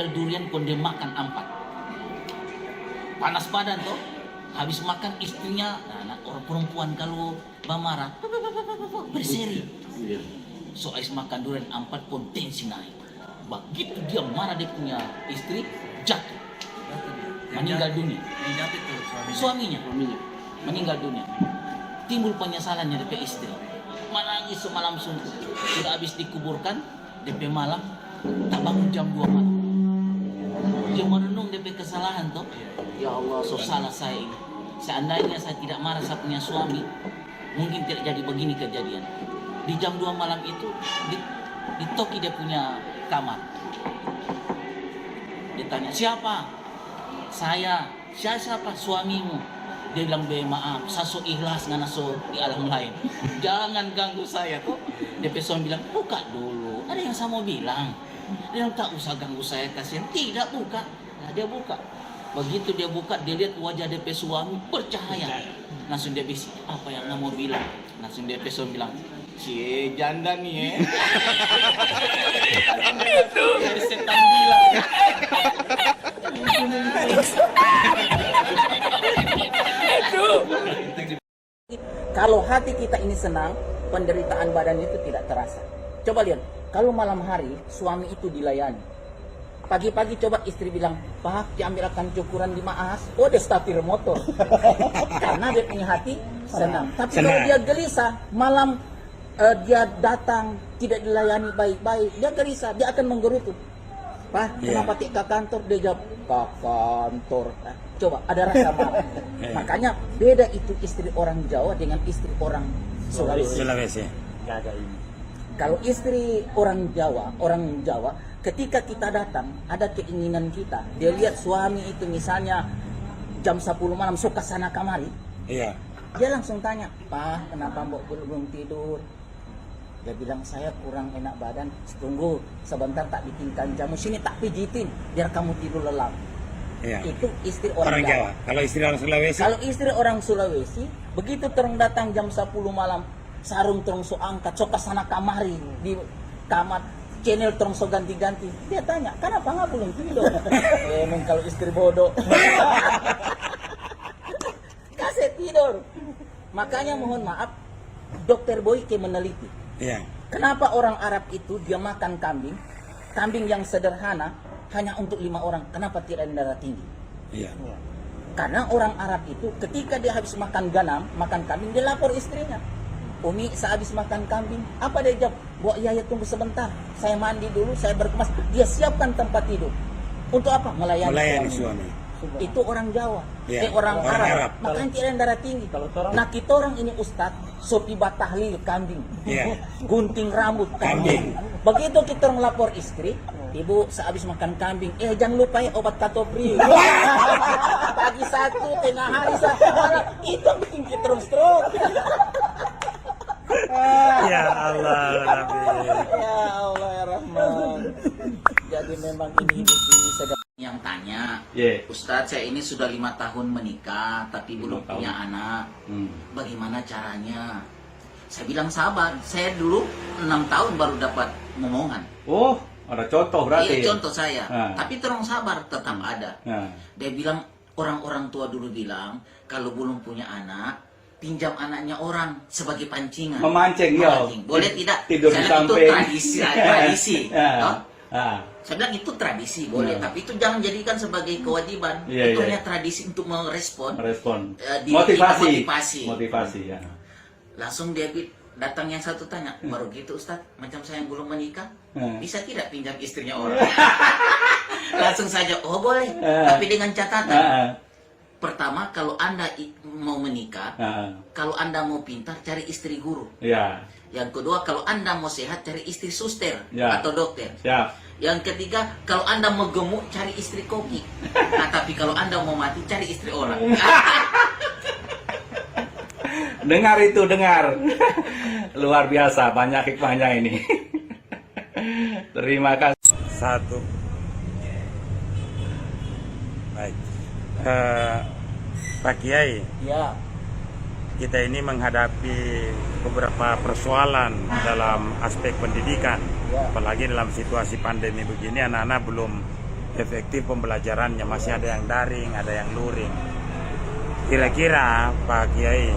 meninggal durian kon dia makan 4. Panas badan tuh. Habis makan istrinya, nah, orang perempuan kalau marah berseri. So habis makan durian 4 pun tensi naik. Begitu dia marah dia punya istri jatuh, meninggal dunia. Suaminya meninggal dunia. Timbul penyesalannya DP istri. Menangis semalam suntuk. Sudah habis dikuburkan DP malam, tak bangun jam 2 malam. Dia merenung DP kesalahan toh. Ya Allah, so salah saya ini. Seandainya saya tidak marah saya punya suami, mungkin tidak jadi begini kejadian. Di jam 2 malam itu ditoki dia punya kamar. Dia tanya, siapa? Saya. Siapa? Suamimu. Dia bilang, maaf, saya so ikhlas ngana so di alam lain. Jangan ganggu saya kok. Dia suami bilang, buka dulu. Ada yang saya mau bilang. Dia bilang, tak usah ganggu saya, kasihan. Tidak, buka. Nah, dia buka. Begitu dia buka, dia lihat wajah DP suami bercahaya. Langsung dia bisik, apa yang mau bilang? Langsung DP suami bilang, cie janda nih dari setan bilang. Kalau hati kita ini senang, penderitaan badan itu tidak terasa. Coba lihat, kalau malam hari suami itu dilayani. Pagi-pagi coba istri bilang, Pak, diambilkan cukuran 5 as. Oh, dia startir motor. Karena dia punya hati senang. Tapi kalau dia gelisah, malam dia datang, tidak dilayani baik-baik, dia gelisah, dia akan menggerutu. Pak, kenapa tidak ke kantor? Dia jawab, ke kantor. Nah, coba, ada rasa marah. Makanya beda itu istri orang Jawa dengan istri orang Sulawesi. Kalau istri orang Jawa, ketika kita datang, ada keinginan kita. Dia lihat suami itu misalnya jam 10 malam suka sana kamari. Iya. Dia langsung tanya, Pak, kenapa mbok belum tidur? Dia bilang, saya kurang enak badan. Tunggu, sebentar tak bikinkan jamu. Sini tak pijitin, biar kamu tidur lelap. Iya. Itu istri orang Jawa. Kalau istri orang Sulawesi? Kalau istri orang Sulawesi, begitu terong datang jam 10 malam, sarung terong so angkat, so kesana kamari, di kamar, channel terong so ganti-ganti. Dia tanya, kenapa nggak belum tidur? Emang kalau istri bodoh. Kasih tidur. Makanya mohon maaf, Dokter Boyke meneliti. Iya. Kenapa orang Arab itu dia makan kambing, kambing yang sederhana, hanya untuk 5 orang. Kenapa tidak ada darah tinggi? Iya. Karena orang Arab itu ketika dia habis makan ganam, makan kambing, dia lapor istrinya. Umi, saya habis makan kambing. Apa dia jawab? Bu, ya tunggu sebentar. Saya mandi dulu, saya berkemas. Dia siapkan tempat tidur. Untuk apa? Melayani suami. Itu orang Jawa. Ya, Orang Arab. Arab. Makanya tidak ada darah tinggi. Nah, kita orang ini Ustadz, sopibat tahlil kambing. Iya. Gunting rambut kambing. Begitu kita orang lapor istri, Ibu, sehabis makan kambing, jangan lupa ya obat katopri. Pagi 1, tengah hari 1, malam. Itu yang bikin kita terus stroke. Ya Allah, Rabbi. Ya Allah ya Rahman. Jadi memang ini hidup ini sedang. Yang tanya, Ustadz, saya ini sudah 5 tahun menikah tapi belum punya anak. Bagaimana caranya? Saya bilang sabar. Saya dulu 6 tahun baru dapat momongan. Oh, ada contoh berarti. Iya, contoh saya. Tapi terong sabar tetap ada. Dia bilang, orang-orang tua dulu bilang, kalau belum punya anak, pinjam anaknya orang sebagai pancingan. Memancing, ya. Boleh tidak? Tidur di samping. Itu tradisi. Ya. Saya bilang itu tradisi, boleh. Tapi itu jangan jadikan sebagai kewajiban. Itu hanya tradisi untuk merespon. Motivasi, ya. Langsung dia datang yang satu tanya, baru gitu Ustadz, macam saya yang belum menikah, bisa tidak pinjam istrinya orang? Langsung saja, oh boleh, tapi dengan catatan. Pertama, kalau Anda mau menikah, kalau Anda mau pintar, cari istri guru. Yang kedua, kalau Anda mau sehat, cari istri suster atau dokter. Yang ketiga, kalau Anda mau gemuk, cari istri koki. Nah, tapi kalau Anda mau mati, cari istri orang. Dengar itu, dengar. Luar biasa, banyak hikmahnya ini. Terima kasih. Satu. Baik. Pak Kiai. Ya. Kita ini menghadapi beberapa persoalan dalam aspek pendidikan. Apalagi dalam situasi pandemi begini, anak-anak belum efektif pembelajarannya. Masih ada yang daring, ada yang luring. Kira-kira Pak Kiai,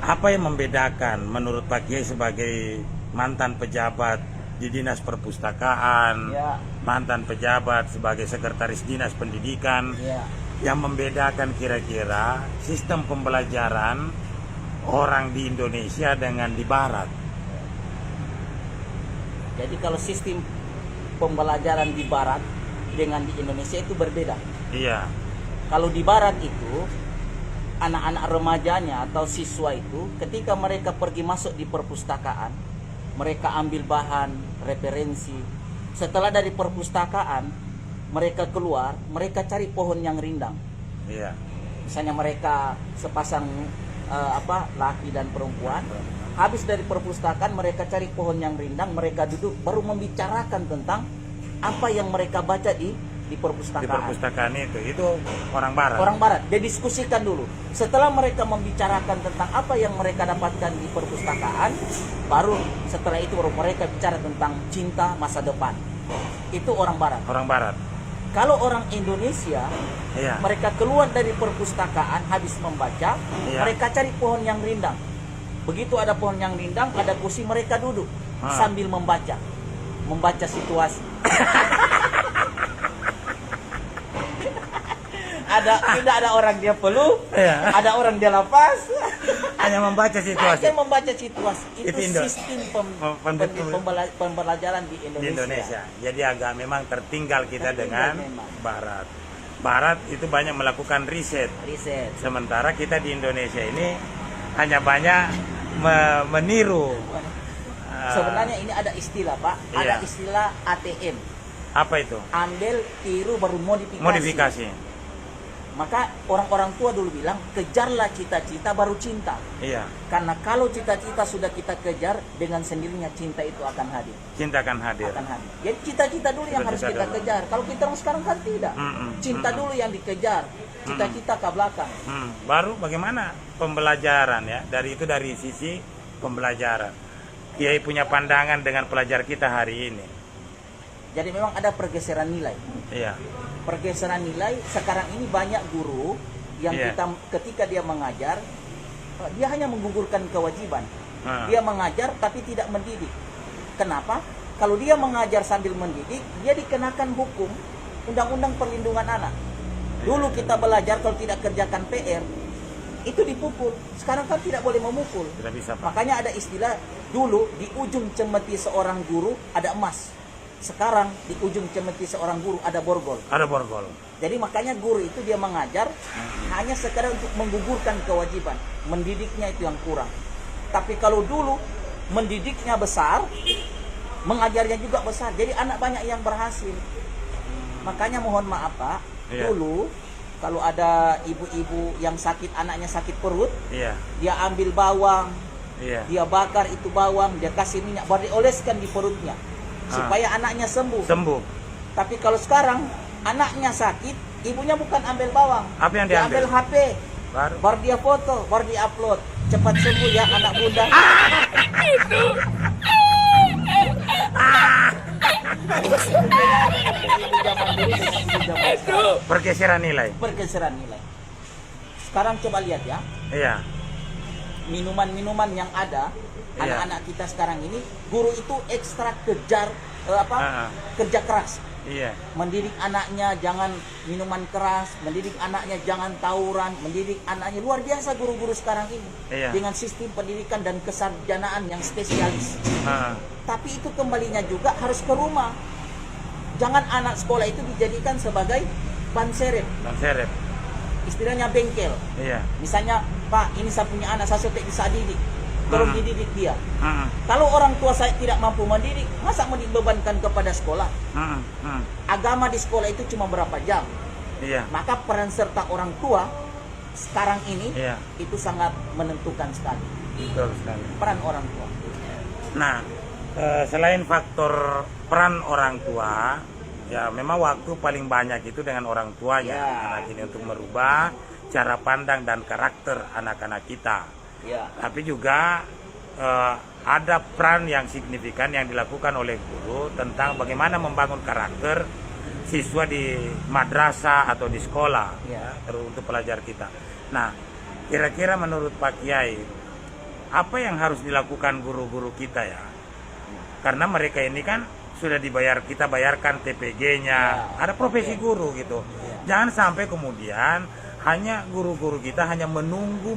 apa yang membedakan menurut Pak Kiai sebagai mantan pejabat di Dinas Perpustakaan, Ya. mantan pejabat sebagai sekretaris Dinas Pendidikan, Ya. yang membedakan kira-kira sistem pembelajaran orang di Indonesia dengan di Barat? Jadi kalau sistem pembelajaran di Barat dengan di Indonesia itu berbeda. Iya, Kalau di Barat itu anak-anak remajanya atau siswa itu ketika mereka pergi masuk di perpustakaan, mereka ambil bahan, referensi. Setelah dari perpustakaan, mereka keluar, mereka cari pohon yang rindang. iya, Misalnya mereka sepasang laki dan perempuan, habis dari perpustakaan mereka cari pohon yang rindang, mereka duduk baru membicarakan tentang apa yang mereka baca di di perpustakaan. perpustakaan itu orang Barat. Orang Barat, dia diskusikan dulu. Setelah mereka membicarakan tentang apa yang mereka dapatkan di perpustakaan, baru setelah itu baru mereka bicara tentang cinta masa depan. Itu orang Barat. Orang Barat. Kalau orang Indonesia, Iya. mereka keluar dari perpustakaan habis membaca, Iya. mereka cari pohon yang rindang. Begitu ada pohon yang rindang, ada kursi, mereka duduk sambil membaca situasi. Tidak ada orang dia peluk, Iya. ada orang dia lapas. Hanya membaca situasi Hanya membaca situasi. Itu Itu sistem pembelajaran di di Indonesia. Indonesia. Jadi agak memang tertinggal kita Tertinggal dengan memang. Barat. Barat itu banyak melakukan riset. Riset. Sementara kita di Indonesia ini hanya banyak meniru. Sebenarnya ini ada istilah, Pak. Iya. Ada istilah ATM. Apa itu? Ambil, tiru, baru modifikasi. Modifikasi. Maka orang-orang tua dulu bilang, kejarlah cita-cita baru cinta. Iya. Karena kalau cita-cita sudah kita kejar, dengan sendirinya cinta itu akan hadir. Cinta akan hadir. Akan hadir. Jadi cita-cita dulu yang harus Cita-cita kita dulu. kejar. Kalau kita orang sekarang kan tidak. Cinta dulu yang dikejar. Cita-cita ke belakang. Baru bagaimana pembelajaran ya? Dari sisi pembelajaran. Kiai punya pandangan dengan pelajar kita hari ini. Jadi memang ada pergeseran nilai. Iya. Pergeseran nilai sekarang ini banyak guru yang Iya. ketika dia mengajar, dia hanya menggugurkan kewajiban. Dia mengajar tapi tidak mendidik. Kenapa? Kalau dia mengajar sambil mendidik, dia dikenakan hukum Undang-Undang Perlindungan Anak. Dulu kita belajar kalau tidak kerjakan PR, itu dipukul. Sekarang kan tidak boleh memukul. Tidak bisa, Pak. Makanya ada istilah, dulu di ujung cemeti seorang guru ada emas. Sekarang di ujung cemeti seorang guru ada borgol. Ada borgol. Jadi makanya guru itu dia mengajar hanya sekadar untuk menggugurkan kewajiban. Mendidiknya itu yang kurang. Tapi kalau dulu mendidiknya besar, mengajarnya juga besar. Jadi anak banyak yang berhasil. Makanya mohon maaf Pak, Iya. dulu kalau ada ibu-ibu yang sakit, anaknya sakit perut, Iya. dia ambil bawang, Iya. dia bakar itu bawang, dia kasih minyak, baru dioleskan di perutnya supaya anaknya sembuh. Sembuh. Tapi kalau sekarang anaknya sakit, ibunya bukan ambil bawang, Apa yang dia diambil? ambil HP, Baru. dia foto, baru dia upload. Cepat sembuh ya anak bunda. Pergeseran nilai. Pergeseran nilai. Sekarang coba lihat ya, Iya. minuman-minuman yang ada, Iya. anak-anak kita sekarang ini, guru itu ekstra kejar kerja keras. Iya. Mendidik anaknya jangan minuman keras, mendidik anaknya jangan tawuran, mendidik anaknya luar biasa guru-guru sekarang ini. Iya. Dengan sistem pendidikan dan kesarjanaan yang spesialis. Tapi itu kembalinya juga harus ke rumah. Jangan anak sekolah itu dijadikan sebagai ban serep, Dan serep. istilahnya bengkel. Iya. Misalnya, Pak, ini saya punya anak, saya sudah bisa didik. Tolong dididik dia. Mm, Kalau orang tua saya tidak mampu mendidik, masa mau dibebankan kepada sekolah? mm, mm. Agama di sekolah itu cuma berapa jam? Iya. Maka peran serta orang tua sekarang ini Iya. itu sangat menentukan sekali. Betul sekali. Peran orang tua. Nah, selain faktor peran orang tua, ya memang waktu paling banyak itu dengan orang tuanya Ya. anak ini untuk merubah cara pandang dan karakter anak-anak kita. Ya. Tapi juga ada peran yang signifikan yang dilakukan oleh guru tentang bagaimana membangun karakter siswa di madrasah atau di sekolah, Ya. untuk pelajar kita. Nah, kira-kira menurut Pak Kiai, apa yang harus dilakukan guru-guru kita ya? Karena mereka ini kan sudah dibayar, kita bayarkan TPG-nya, Ya. ada profesi Oke. guru gitu. Jangan sampai kemudian hanya guru-guru kita hanya menunggu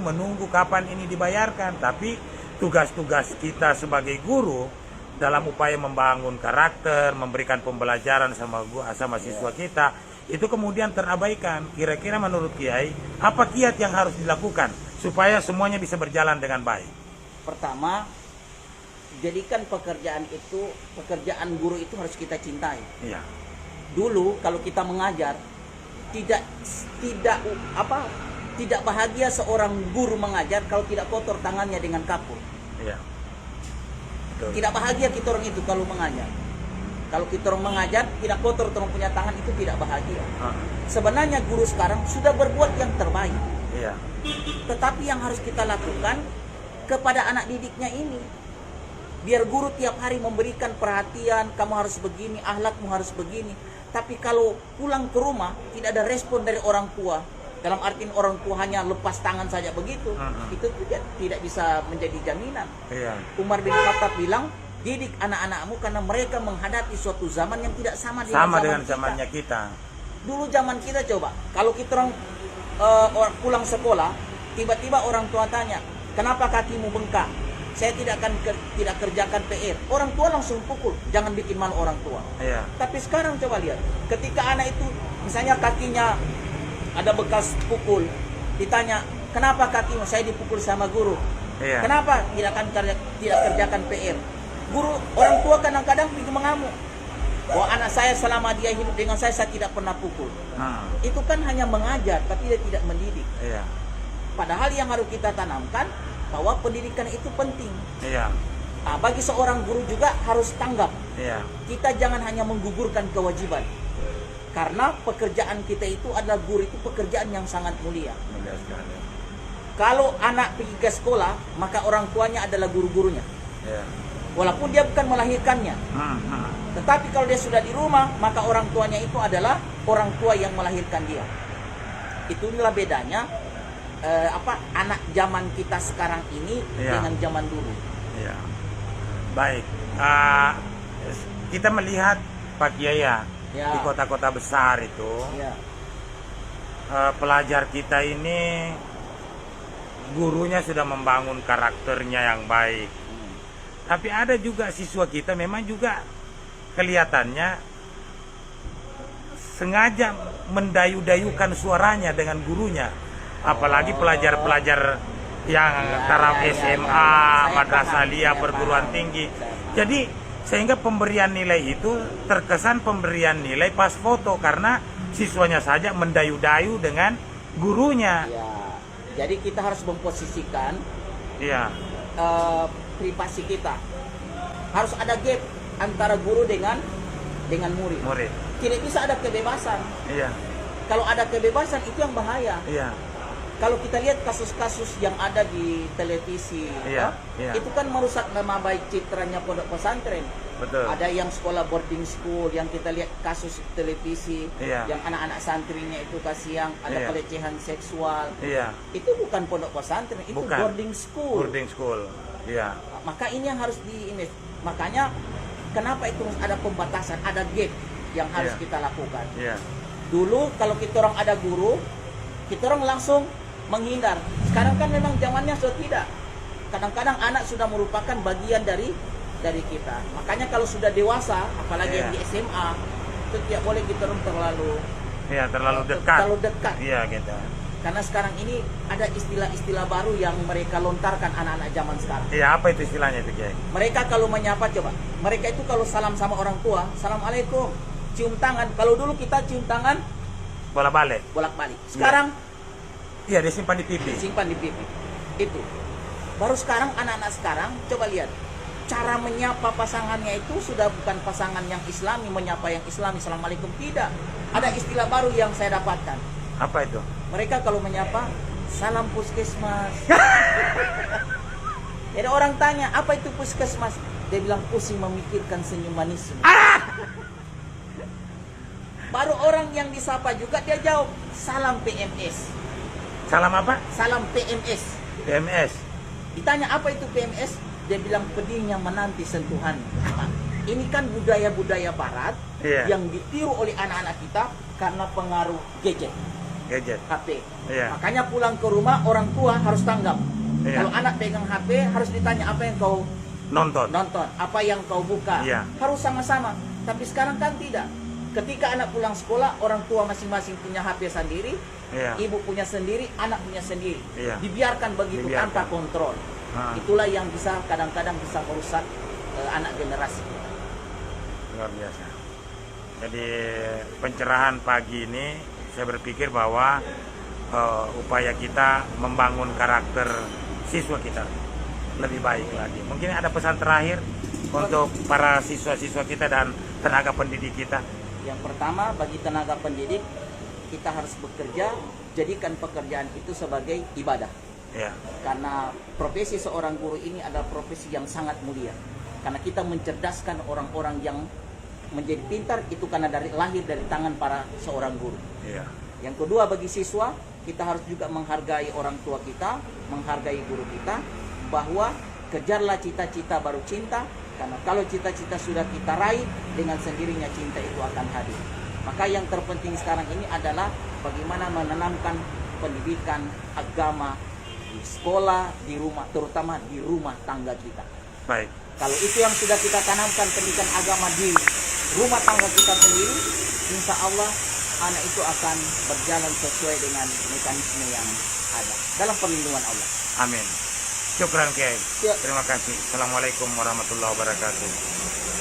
kapan ini dibayarkan, tapi tugas-tugas kita sebagai guru dalam upaya membangun karakter, memberikan pembelajaran sama siswa kita, itu kemudian terabaikan. Kira-kira menurut Kiai, apa kiat yang harus dilakukan supaya semuanya bisa berjalan dengan baik? Pertama, jadikan pekerjaan guru itu harus kita cintai. Iya, Dulu kalau kita mengajar tidak bahagia seorang guru mengajar kalau tidak kotor tangannya dengan kapur. iya. Betul. Tidak bahagia kita orang itu kalau mengajar. Kalau kita orang mengajar tidak kotor orang punya tangan, itu tidak bahagia. Ah, Sebenarnya guru sekarang sudah berbuat yang terbaik. iya, Tetapi yang harus kita lakukan kepada anak didiknya ini, biar guru tiap hari memberikan perhatian, kamu harus begini, akhlakmu harus begini. Tapi kalau pulang ke rumah tidak ada respon dari orang tua, dalam artian orang tua hanya lepas tangan saja begitu, itu tidak bisa menjadi jaminan. iya, Umar bin Khattab bilang, didik anak-anakmu karena mereka menghadapi suatu zaman yang tidak sama dengan sama dengan kita. zamannya kita. Dulu zaman kita coba, kalau kita orang pulang sekolah, tiba-tiba orang tua tanya, kenapa kakimu bengkak? Saya tidak kerjakan PR. Orang tua langsung pukul, jangan bikin malu orang tua. Iya, Tapi sekarang coba lihat, ketika anak itu misalnya kakinya ada bekas pukul, ditanya, kenapa kakimu? Saya dipukul sama guru. iya, Kenapa tidak kerjakan PR? Guru, orang tua kadang-kadang pergi mengamuk. Bahwa anak saya selama dia hidup dengan saya tidak pernah pukul. ah, Itu kan hanya mengajar, tapi dia tidak mendidik. iya, Padahal yang harus kita tanamkan bahwa pendidikan itu penting. iya, Nah, bagi seorang guru juga harus tanggap. iya, Kita jangan hanya menggugurkan kewajiban. Karena pekerjaan kita itu adalah guru, itu pekerjaan yang sangat mulia. mulia sekali. Kalau anak pergi ke sekolah, maka orang tuanya adalah guru-gurunya. Iya, Walaupun dia bukan melahirkannya. Tetapi kalau dia sudah di rumah, maka orang tuanya itu adalah orang tua yang melahirkan dia. Itulah bedanya anak zaman kita sekarang ini Iya. dengan zaman dulu. iya. Baik, kita melihat Pak Kiai ya, Ya. di kota-kota besar itu Ya. pelajar kita ini gurunya sudah membangun karakternya yang baik. Tapi ada juga siswa kita memang juga kelihatannya sengaja mendayu-dayukan suaranya dengan gurunya. Apalagi pelajar-pelajar yang taraf ya, SMA, ya. madrasah Saya aliyah, paham, perguruan saya tinggi. paham. Jadi sehingga pemberian nilai itu terkesan pemberian nilai pas foto karena siswanya saja mendayu-dayu dengan gurunya. Ya. Jadi kita harus memposisikan Iya, privasi kita. Harus ada gap antara guru dengan murid. murid. Tidak bisa ada kebebasan. Iya, Kalau ada kebebasan itu yang bahaya. iya, Kalau kita lihat kasus-kasus yang ada di televisi, Iya, iya. itu kan merusak nama baik citranya pondok pesantren. betul. Ada yang sekolah boarding school, yang kita lihat kasus televisi, Iya. yang anak-anak santrinya itu kasihan, ada Iya. pelecehan seksual. Iya, Itu bukan pondok pesantren, itu Bukan. boarding school. boarding school. Iya, Maka ini yang harus di-image. Makanya kenapa itu harus ada pembatasan, ada gap yang harus Iya. kita lakukan. iya, Dulu kalau kita orang ada guru, kita orang langsung menghindar. Sekarang kan memang zamannya sudah tidak. Kadang-kadang anak sudah merupakan bagian dari kita. Makanya kalau sudah dewasa, apalagi yang Iya. di SMA, itu tidak boleh kita orang terlalu iya, terlalu dekat. terlalu dekat. Iya, gitu. Karena sekarang ini ada istilah-istilah baru yang mereka lontarkan anak-anak zaman sekarang. Iya, apa itu istilahnya itu, Kiai? Mereka kalau menyapa, coba, mereka itu kalau salam sama orang tua, Assalamualaikum, cium tangan. Kalau dulu kita cium tangan Bola balik. bolak-balik. Sekarang Iya, disimpan di pipi. simpan di pipi. Itu. Baru sekarang anak-anak sekarang coba lihat. Cara menyapa pasangannya itu sudah bukan pasangan yang Islami menyapa yang Islami. Assalamualaikum, tidak. Ada istilah baru yang saya dapatkan. Apa itu? Mereka kalau menyapa, salam puskesmas. Jadi orang tanya, apa itu puskesmas? Dia bilang pusing memikirkan senyum manis. Baru orang yang disapa juga dia jawab, salam PMS. Salam apa? Salam PMS. PMS. Ditanya apa itu PMS? Dia bilang pedihnya menanti sentuhan. Nah, ini kan budaya-budaya barat Iya. yang ditiru oleh anak-anak kita karena pengaruh gadget, Gadget. HP. Iya. Makanya pulang ke rumah orang tua harus tanggap. Iya. Kalau anak pegang HP harus ditanya apa yang kau Nonton. nonton, apa yang kau buka. Iya. Harus sama-sama. Tapi sekarang kan tidak. Ketika anak pulang sekolah, orang tua masing-masing punya HP sendiri, Iya. ibu punya sendiri, anak punya sendiri. Iya. Dibiarkan begitu Dibiarkan. tanpa kontrol. Ah. Itulah yang bisa kadang-kadang bisa merusak anak generasi. Luar biasa. Jadi pencerahan pagi ini saya berpikir bahwa upaya kita membangun karakter siswa kita lebih baik lagi. Mungkin ada pesan terakhir untuk para siswa-siswa kita dan tenaga pendidik kita. Yang pertama, bagi tenaga pendidik, kita harus bekerja, jadikan pekerjaan itu sebagai ibadah. Ya, Karena profesi seorang guru ini adalah profesi yang sangat mulia. Karena kita mencerdaskan orang-orang yang menjadi pintar itu karena lahir dari tangan para seorang guru. ya, Yang kedua, bagi siswa, kita harus juga menghargai orang tua kita, menghargai guru kita, bahwa kejarlah cita-cita baru cinta, karena kalau cita-cita sudah kita raih, dengan sendirinya cinta itu akan hadir. Maka yang terpenting sekarang ini adalah bagaimana menanamkan pendidikan agama di sekolah, di rumah, terutama di rumah tangga kita. baik. Kalau itu yang sudah kita tanamkan pendidikan agama di rumah tangga kita sendiri, insya Allah anak itu akan berjalan sesuai dengan mekanisme yang ada dalam perlindungan Allah. Amin. Syukran Kiai. Ya. Terima kasih. Assalamualaikum warahmatullahi wabarakatuh.